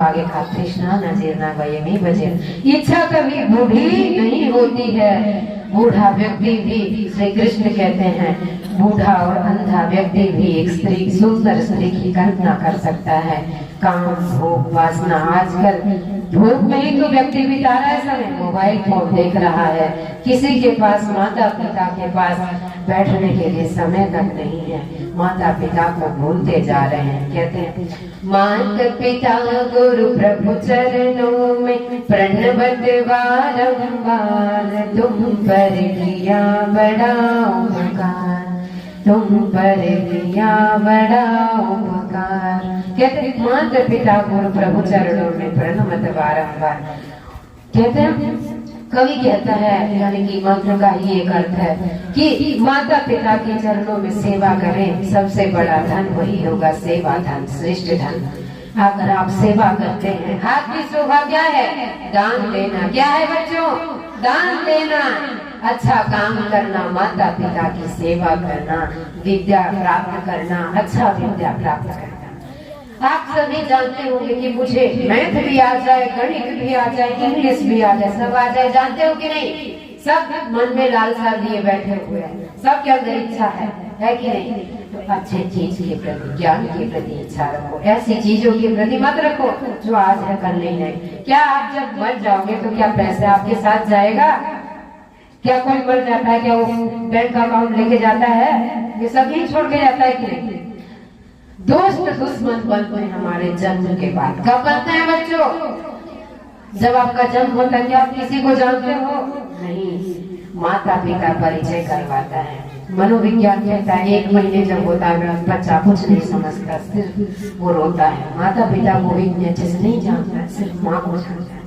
आगे का तृष्णा न जीर्णा वयमी भजन। इच्छा कभी बूढ़ी नहीं होती है। बूढ़ा व्यक्ति भी, श्री कृष्ण कहते हैं, बूढ़ा और अंधा व्यक्ति भी एक स्त्री, सुंदर स्त्री की कल्पना कर सकता है। काम, भोग, वासना, आजकल भोग में ही तो व्यक्ति बिता रहा है समय, मोबाइल फोन देख रहा है। किसी के पास, माता पिता के पास बैठने के लिए समय तक नहीं है। माता पिता को भूलते जा रहे हैं। कहते हैं, माता पिता गुरु प्रभु चरणों में प्रणवत बारंबार, तुम पर किया बड़ा उपकार, तुम पर किया बड़ा उपकार। कहते हैं, माता पिता गुरु प्रभु चरणों में प्रणवत बारंबार। कहते हैं, कवि कहता है, यानी कि मंत्र का ही एक अर्थ है कि माता पिता के चरणों में सेवा करें। सबसे बड़ा धन वही होगा, सेवा धन, श्रेष्ठ धन। अगर आप सेवा करते हैं, हाथ की शोभा क्या है? दान देना। क्या है बच्चों? दान देना, अच्छा काम करना, माता पिता की सेवा करना, विद्या प्राप्त करना, अच्छा विद्या प्राप्त करना। आप सभी जानते होंगे कि मुझे मैथ भी आ जाए, गणित भी आ जाए, इंग्लिश भी आ जाए, सब आ जाए। जानते हो कि नहीं? सब मन में लालसा लिए बैठे हुए हैं। सब क्या इच्छा है कि नहीं? तो अच्छे चीज के प्रति, ज्ञान के प्रति इच्छा रखो। ऐसी चीजों के प्रति मत रखो जो आज है कल नहीं है। क्या आप जब मर जाओगे तो क्या पैसा आपके साथ जाएगा? क्या कोई मर जाता है, क्या वो बैंक अकाउंट लेके जाता है? ये सब ही छोड़ के जाता है कि नहीं? दोस्त दुश्मन बनते हैं हमारे जन्म के बाद। कब बनते हैं बच्चों? जब आपका जन्म होता है। क्या आप किसी को जानते हो? नहीं। माता पिता परिचय करवाता है। मनोविज्ञान कहता है, 1 महीने जब होता है बच्चा कुछ नहीं समझता, सिर्फ वो रोता है। माता पिता को भी अच्छे से नहीं जानता, सिर्फ माँ को जानता है।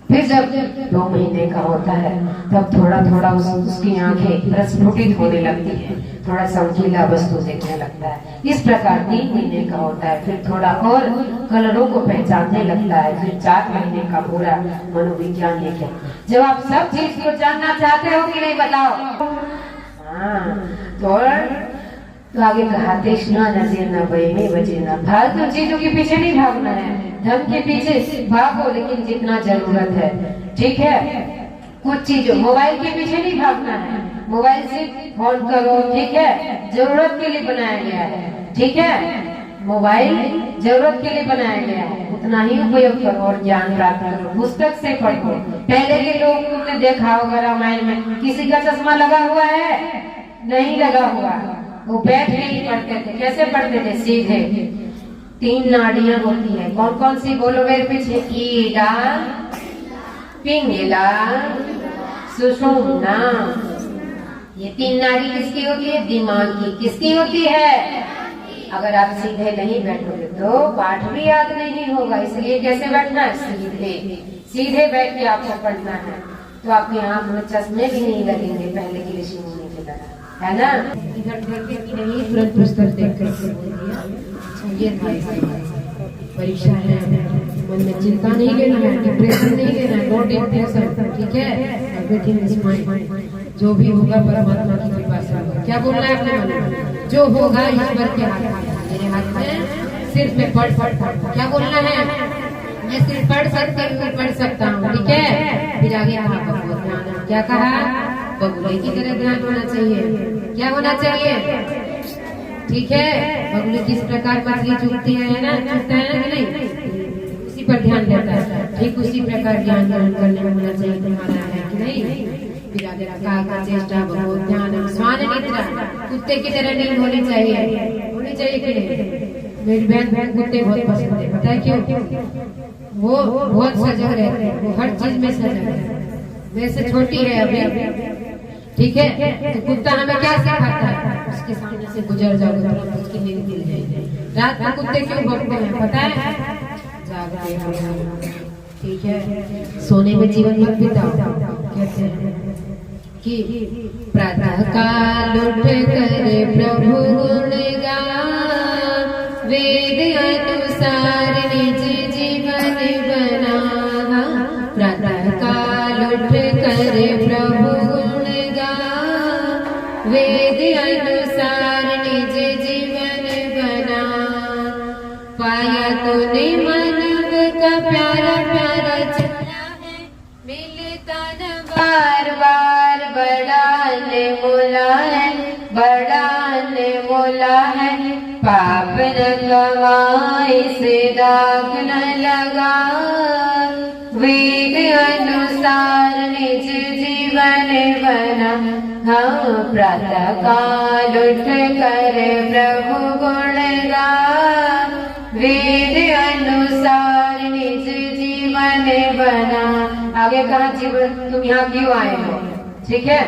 फिर जब 2 महीने का होता है तब थोड़ा थोड़ा उसकी आंखें प्रस्फुटित होने लगती है, थोड़ा चमकीला वस्तु देखने लगता है। इस प्रकार 3 महीने का होता है, फिर थोड़ा और कलरों को पहचानने लगता है। फिर 4 महीने का पूरा मनोविज्ञान है। क्या जब आप सब चीज को जानना चाहते हो कि नहीं, बताओ? हाँ, तो आगे कहा, तृष्णा न जीर्णा वयमी भजन। फालतू चीजों के पीछे नहीं भागना है, धन के पीछे भागो लेकिन जितना जरूरत है, ठीक है? कुछ चीजों, मोबाइल के पीछे नहीं भागना है। मोबाइल से फोन करो, ठीक है? जरूरत के लिए बनाया गया है, ठीक है? मोबाइल जरूरत के लिए बनाया गया है, उतना ही उपयोग करो और ज्ञान प्राप्त करो। पुस्तक से पढ़ो। पहले के लोग तुमने देखा होगा, रामायण में किसी का चश्मा लगा हुआ है? नहीं लगा हुआ। वो बैठ के ही पढ़ते थे। कैसे पढ़ते थे? सीधे। 3 नाड़ियां होती है। कौन कौन सी? बोलो मेरे पीछे। ईड़ा, पिंगला, सुषुम्ना। ये 3 नाड़ी किसकी होती है? दिमाग की। किसकी होती है? अगर आप सीधे नहीं बैठोगे तो पाठ भी याद नहीं होगा। इसलिए कैसे बैठना है? सीधे। सीधे बैठ के आपको पढ़ना है, तो आपकी आंख में चश्मे भी नहीं लगेंगे पहले की ऋषि मुनि की तरह, है ना? इधर देखते कि नहीं, तुरंत पुस्तक देख कर ये परीक्षा है, मन में चिंता नहीं लेना है, डिप्रेशन नहीं लेना है, नो डिप्रेशन, ठीक है? Everything is fine. जो भी होगा परमात्मा की कृपा से होगा। क्या बोलना है अपने मन में? जो होगा ईश्वर के हाथ में। मेरे हाथ में सिर्फ मैं पढ़। क्या बोलना है? मैं सिर्फ पढ़ सकता हूँ, ठीक है? फिर आगे कहा, भगवत ध्यान। क्या कहा? बगुले की तरह ध्यान होना चाहिए। क्या होना चाहिए? ठीक है? बगुले किस प्रकार मछली चुगती है ना, चुगता है ना कि नहीं? उसी पर ध्यान देता है। ठीक उसी प्रकार ज्ञान ग्रहण करने में होना चाहिए तुम्हारा, है कि नहीं? फिर आगे रखा, चेष्टा भगवत ध्यान। स्वान निद्रा, कुत्ते की तरह नींद होनी चाहिए। होनी चाहिए कि नहीं? मेरी बहन कुत्ते बहुत पसंद है। पता है क्यों? वो बहुत सजग रहते हैं, वो हर चीज में सजग है। वैसे छोटी है अभी, ठीक है? तो कुत्ता हमें क्या सिखाता है? उसके सामने से गुजर जाओ तो उसकी नींद मिल जाएगी। रात में कुत्ते क्यों भौंकते हैं? पता है? जागते हैं, ठीक है? सोने में जीवन मत बिताओ। कहते हैं कि प्रातः काल उठ कर प्रभु गुण गान, वेद अनुसार निज जीवन बना। प्रातः काल उठ कर प्रभु गुण गान, वेद अनुसार निज जीवन बना। पाया तूने मानव का प्यारा प्यारा चला है, मिलता न बार बार, बड़ा अनमोला है, बड़ा अनमोला है। पाप न कमाई से दाग न लगा, वेद अनुसार निज जीवन बना। हम प्रातः काल उठ कर प्रभु गुण गा, वेद अनुसार निज जीवन बना। आगे कहा जीवन, तुम यहाँ क्यों आए हो? ठीक है,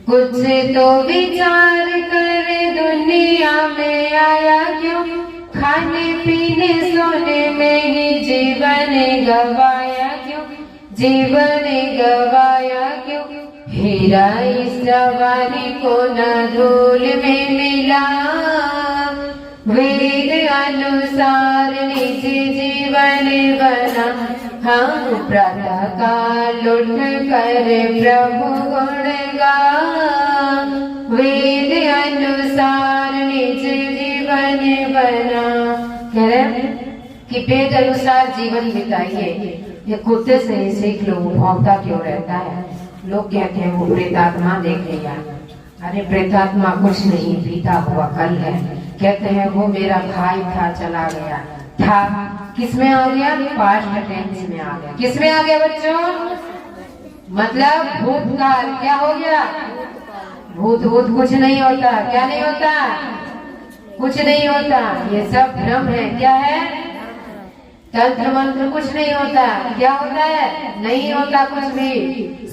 कुछ तो विचार कर दुनिया में आया क्यों, खाने पीने सोने में ही जीवन गवाया क्यों, जीवन गवाया क्यों। हीरा इस जवानी को न धूल में मिला, वेद अनुसार निज जीवन बना। हम प्रातः काल उठ कर प्रभु गुण गा, वेद अनुसार निज जीवन बना। कह रहे कि वेद अनुसार जीवन बिताइए। ये कुत्ते से ही सीख लो, वो भौंकता क्यों रहता है। लोग कहते हैं वो प्रेतात्मा देख लिया। अरे प्रेतात्मा कुछ नहीं, बीता हुआ कल है। कहते हैं वो मेरा भाई था, चला गया था, किसमें आ गया? पास्ट टेंस में आ गया। किसमें आ गया बच्चों? मतलब भूतकाल। क्या हो गया? भूत भूत कुछ नहीं होता। क्या नहीं होता? कुछ नहीं होता। ये सब भ्रम है। क्या है? तंत्र मंत्र कुछ नहीं होता। क्या होता है? नहीं होता कुछ भी,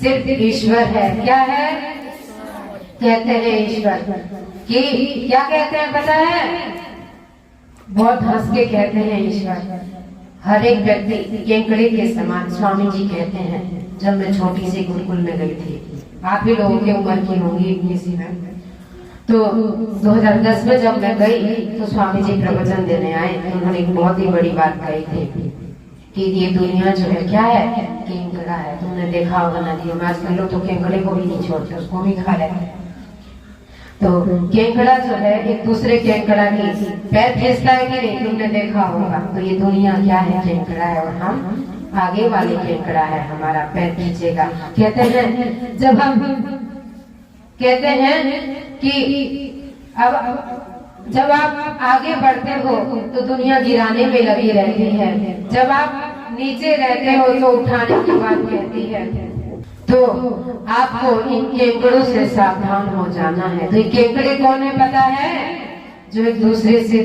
सिर्फ ईश्वर है। क्या है? कहते हैं ईश्वर कि क्या कहते हैं पता है? बहुत हंस के कहते हैं ईश्वर। हर एक व्यक्ति केकड़े के समान, स्वामी जी कहते हैं। जब मैं छोटी सी गुरुकुल में गई थी, आप ही लोगों की उम्र की होंगी इतनी सी में, तो 2010 में जब मैं गई तो स्वामी जी प्रवचन देने आए। तो उन्होंने एक बहुत ही बड़ी बात कही थी कि ये दुनिया जो है क्या है? केकड़ा है। तुमने देखा होगा नदियों में आजकल लोग तो केकड़े को भी नहीं छोड़ते, उसको भी खा लेते हैं। तो केकड़ा जो है एक दूसरे केकड़ा की पैर खींचता है कि नहीं? तुमने देखा होगा। तो ये दुनिया क्या है? केकड़ा है, और हम आगे वाले केकड़ा है, हमारा पैर खींचेगा। कहते हैं जब हम कहते हैं कि अब जब आप आगे बढ़ते हो तो दुनिया गिराने में लगी रहती है, जब आप नीचे रहते हो तो उठाने की बात कहती है। तो आपको इन केकड़ों से सावधान हो जाना है। तो ये केकड़े कौन है पता है? जो एक दूसरे से